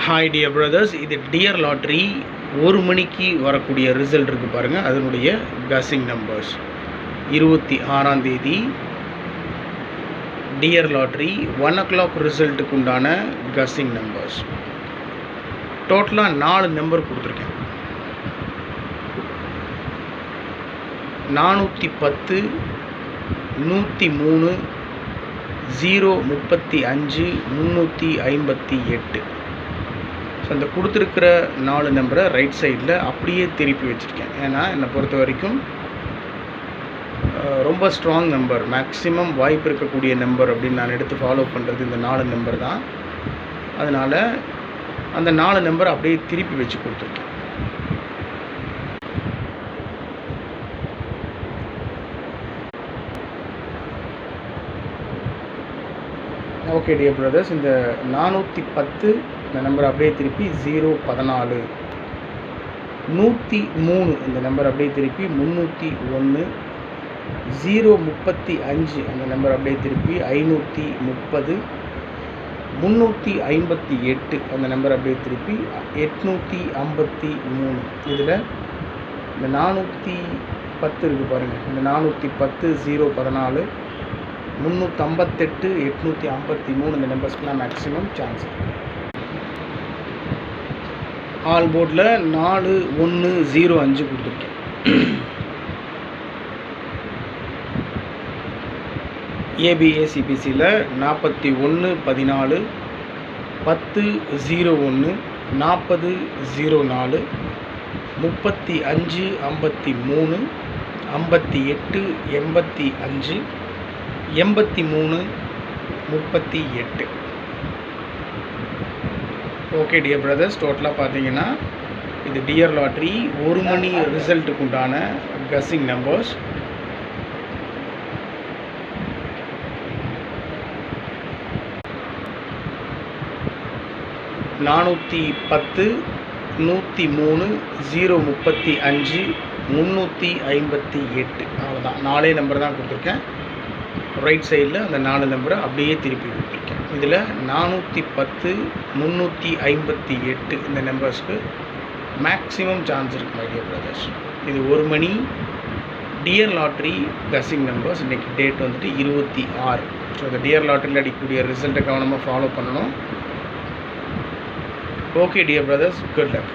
Hi dear brothers, இது dear lottery 1 மணிக்கு வரக்கூடிய ரிசல்ட் இருக்குது பாருங்கள். அதனுடைய கஸிங் நம்பர்ஸ் 26ஆம் தேதி டியர் லாட்ரி 1 o'clock ரிசல்ட்டுக்கு உண்டான கஸிங் நம்பர்ஸ். டோட்டலாக 4 நம்பர் கொடுத்துருக்கேன். 410, 103, 035, 358. ஸோ அந்த கொடுத்துருக்கிற 4 நம்பரை ரைட் சைடில் அப்படியே திருப்பி வச்சுருக்கேன். ஏன்னா என்னை பொறுத்த வரைக்கும் ரொம்ப ஸ்ட்ராங் நம்பர், மேக்ஸிமம் வாய்ப்பு இருக்கக்கூடிய நம்பர் அப்படின்னு நான் எடுத்து ஃபாலோ பண்ணுறது இந்த 4 நம்பர் தான். அதனால் அந்த 4 நம்பரை அப்படியே திருப்பி வச்சு கொடுத்துருக்கேன். ஓகே டியர் பிரதர்ஸ், இந்த 410 இந்த நம்பர் அப்படியே திருப்பி 014, 103 இந்த நம்பர் அப்படியே திருப்பி 301, 035 அந்த நம்பர் அப்படியே திருப்பி 530, 358 அந்த நம்பர் அப்படியே திருப்பி 853. இதில் இந்த 410 இருக்குது பாருங்கள். இந்த 410, 014, 358, 853 இந்த நம்பர்ஸ்க்கெலாம் மேக்ஸிமம் சான்ஸ் இருக்குது. ஆல் போர்டில் 4105 கொடுத்துருக்கேன். ஏபிஏசிபிசியில் 4114, 1001, 4004, 3553, 58, 85, 83, 38. ஓகே டியர் பிரதர்ஸ், டோட்டலாக பார்த்தீங்கன்னா இது டியர் லாட்ரி 1 மணி ரிசல்ட்டுக்கு உண்டான கஸிங் நம்பர்ஸ். நானூற்றி 10, 103, 035, 358. அவ்வளோதான், 4 நம்பர் தான் கொடுத்துருக்கேன். ரைட் சைடில் அந்த 4 நம்பரை அப்படியே திருப்பி கொடுத்துருக்கேன். இதில் 410, 358 இந்த நம்பர்ஸ்க்கு மேக்ஸிமம் சான்ஸ் இருக்குது மை டியர் பிரதர்ஸ். இது 1 மணி டியர் லாட்ரி கஸிங் நம்பர்ஸ். இன்றைக்கி டேட் வந்துட்டு 26. ஸோ இந்த டியர் லாட்ரியில் அடிக்கக்கூடிய ரிசல்ட்டை கவனமாக ஃபாலோ பண்ணணும். Okay dear brothers, good luck.